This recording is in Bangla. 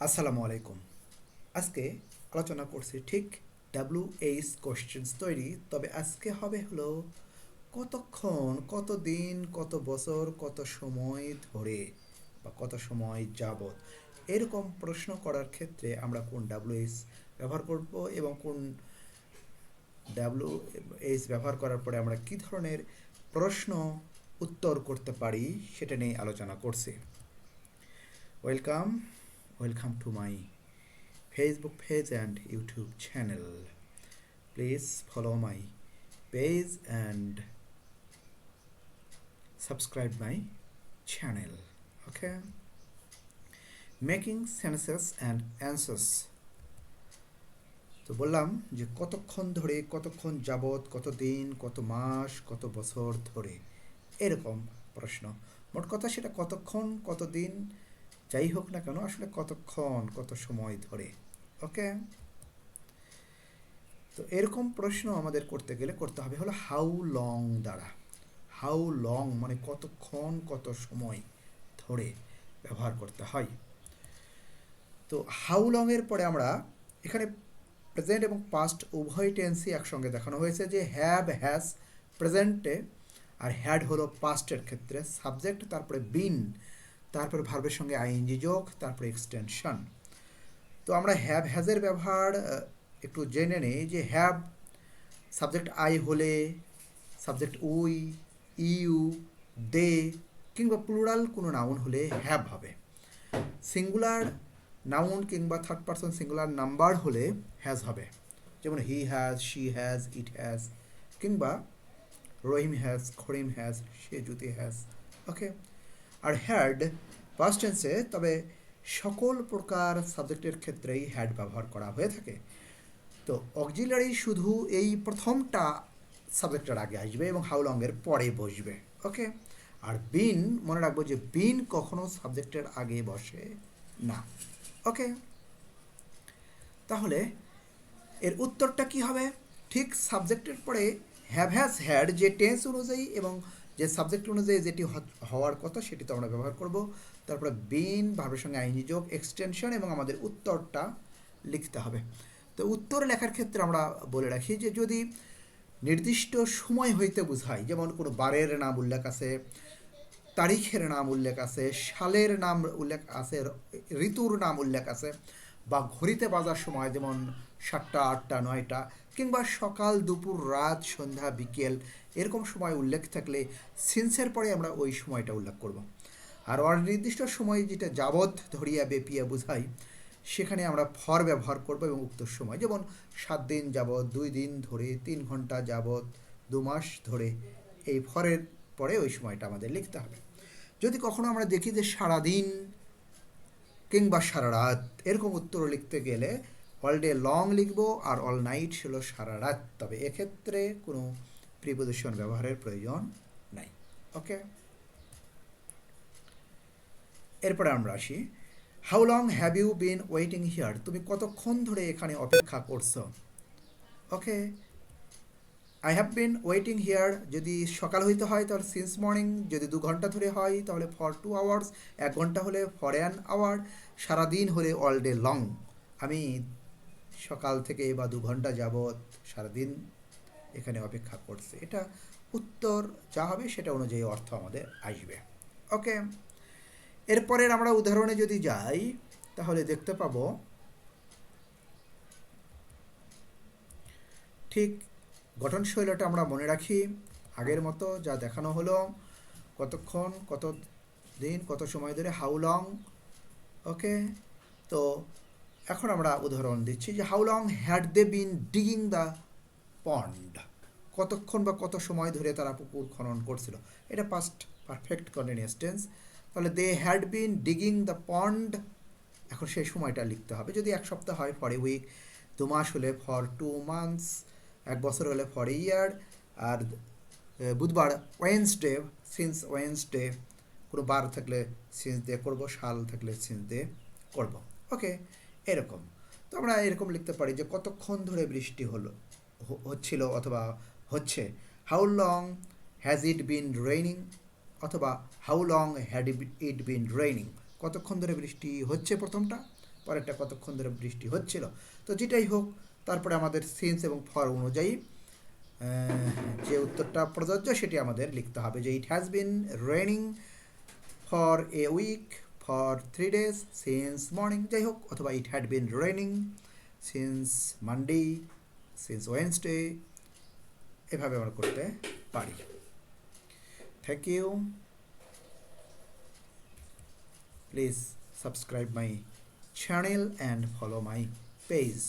আসসালামু আলাইকুম। আজকে আলোচনা করছি ঠিক WH কোশ্চেন্স তৈরি, তবে আজকে হবে হলো কতক্ষণ, কতদিন, কত বছর, কত সময় ধরে বা কত সময় যাবত এরকম প্রশ্ন করার ক্ষেত্রে আমরা কোন WH ব্যবহার করব এবং কোন WH ব্যবহার করার পরে আমরা কী ধরনের প্রশ্ন উত্তর করতে পারি সেটা নিয়ে আলোচনা করছি। Welcome welcome to my Facebook page and YouTube channel. Please follow my page and subscribe my channel. Okay? Making sentences and answers. তো বললাম যে কতক্ষণ ধরে, কতক্ষণ যাবত, কত দিন, কত মাস, কত বছর ধরে এরকম প্রশ্ন। মোট কথা সেটা কতক্ষণ, কত দিন যাই হোক না কেন, আসলে কতক্ষণ, কত সময় ধরে। ওকে? তো এরকম প্রশ্ন আমাদের করতে গেলে করতে হবে হলো হাউ লং দ্বারা। হাউ লং মানে কতক্ষণ, কত সময় ধরে ব্যবহার করতে হয়। তো হাউ লংয়ের পরে আমরা এখানে প্রেজেন্ট এবং পাস্ট উভয় টেন্সই একসঙ্গে দেখানো হয়েছে, যে হ্যাভ, হ্যাজ প্রেজেন্টে, আর হ্যাড হলো পাস্টের ক্ষেত্রে, সাবজেক্ট, তারপরে বিন, তারপরে ভার্বের সঙ্গে আইএনজি যোগ, তারপরে এক্সটেনশন। তো আমরা হ্যাভ, হ্যাজের ব্যবহার একটু জেনে নিই। যে হ্যাভ সাবজেক্ট আই হলে, সাবজেক্ট উই, ইউ, দে কিংবা প্লুরাল কোনো নাউন হলে হ্যাভ হবে। সিঙ্গুলার নাউন কিংবা থার্ড পারসন সিঙ্গুলার নাম্বার হলে হ্যাজ হবে। যেমন he has, she has, it has, কিংবা রহিম হ্যাজ, খরিম হ্যাজ, সে জুতি হ্যাজ। ওকে? আর হ্যাড পাস্ট টেন্সে, তবে সকল প্রকার সাবজেক্টের ক্ষেত্রেই হ্যাড ব্যবহার করা হয়ে থাকে। তো অক্সিলারি শুধু এই প্রথমটা সাবজেক্টের আগে আসবে এবং হাউ লংয়ের পরে বসবে। ওকে? আর বিন মনে রাখবো যে বিন কখনো সাবজেক্টের আগে বসে না। ওকে? তাহলে এর উত্তরটা কি হবে? ঠিক সাবজেক্টের পরে হ্যাভ, হ্যাজ, হ্যাড যে টেন্স অনুযায়ী এবং যে সাবজেক্ট অনুযায়ী যেটি হওয়ার কথা সেটি তো আমরা ব্যবহার করব। তারপরে বিন, ভার্বের সঙ্গে আইএনজি যোগ, এক্সটেনশন, এবং আমাদের উত্তরটা লিখতে হবে। তো উত্তর লেখার ক্ষেত্রে আমরা বলে রাখি যে যদি নির্দিষ্ট সময় হইতে বোঝায়, যেমন কোনো বারের নাম উল্লেখ আছে, তারিখের নাম উল্লেখ আছে, সালের নাম উল্লেখ আছে, ঋতুর নাম উল্লেখ আছে, বা ঘড়িতে বাজার সময় যেমন 7টা, 8টা, 9টা, কিংবা সকাল, দুপুর, রাত, সন্ধ্যা, বিকেল এরকম সময় উল্লেখ থাকলে সিন্সের পরে আমরা ওই সময়টা উল্লেখ করব। আর অনির্দিষ্ট সময় যেটা যাবৎ ধরিয়া বেপিয়া বোঝাই, সেখানে আমরা ফর ব্যবহার করব এবং উক্ত সময়, যেমন 7 দিন যাবৎ, 2 দিন ধরে, 3 ঘন্টা যাবৎ, 2 মাস ধরে, এই ফরের পরে ওই সময়টা আমাদের লিখতে হবে। যদি কখনো আমরা দেখি যে সারাদিন কিংবা সারা রাত এরকম উত্তর লিখতে গেলে অল ডে লং লিখবো, আর অল নাইট ছিল সারা রাত, তবে এক্ষেত্রে কোনো প্রিপোজিশন ব্যবহারের প্রয়োজন নাই। ওকে? এরপরে আমরা আসি, how long have you been waiting here, তুমি কতক্ষণ ধরে এখানে অপেক্ষা করছো। Okay? I have been waiting here যদি সকাল হইতে হয় তাহলে সিন্স মর্নিং, যদি 2 ঘন্টা ধরে হয় তাহলে ফর 2 আওয়ার্স, 1 ঘন্টা হলে ফর অ্যান আওয়ার, সারাদিন হলে অল ডে লং। আমি সকাল থেকে বা 2 ঘন্টা যাবৎ সারাদিন এখানে অপেক্ষা করছি। এটা উত্তর যা হবে সেটা অনুযায়ী অর্থ আমাদের আসবে। ওকে? এরপরের আমরা উদাহরণে যদি যাই তাহলে দেখতে পাবো ঠিক গঠনশৈলীটা আমরা মনে রাখি আগের মতো যা দেখানো হলো, কতক্ষণ, কত দিন, কত সময় ধরে, হাউ লং। ওকে? তো এখন আমরা উদাহরণ দিচ্ছি যে how long had they been digging the pond, কতক্ষণ বা কত সময় ধরে তারা পুকুর খনন করছিল। এটা পাস্ট পারফেক্ট কন্টিনিউয়াস টেন্স। তাহলে they had been digging the pond, এখন সেই সময়টা লিখতে হবে। যদি 1 সপ্তাহ হয় ফর এ উইক, 2 মাস হলে ফর 2 মান্থস, 1 বছর হলে ফর এ ইয়ার, আর বুধবার ওয়েন্সডে, সিন্স ওয়েন্সডে, কোনো বার থাকলে সিন্স দিয়ে করব, সাল থাকলে সিন্স দিয়ে করব। ওকে? এরকম। তো আমরা এরকম লিখতে পারি যে কতক্ষণ ধরে বৃষ্টি হচ্ছিল অথবা হচ্ছে, how long has it been raining, অথবা how long had it been raining, কতক্ষণ ধরে বৃষ্টি হচ্ছে প্রথমটা, পরেরটা কতক্ষণ ধরে বৃষ্টি হচ্ছিল। তো যেটাই হোক, তারপরে আমাদের সিন্স এবং ফর অনুযায়ী যে উত্তরটা প্রযোজ্য সেটি আমাদের লিখতে হবে, যে it has been raining for a week, for 3 days, since morning, যাই হোক, অথবা it had been raining since Monday, since Wednesday, এভাবে আমরা করতে পারি। Thank you. Please subscribe my channel and follow my page.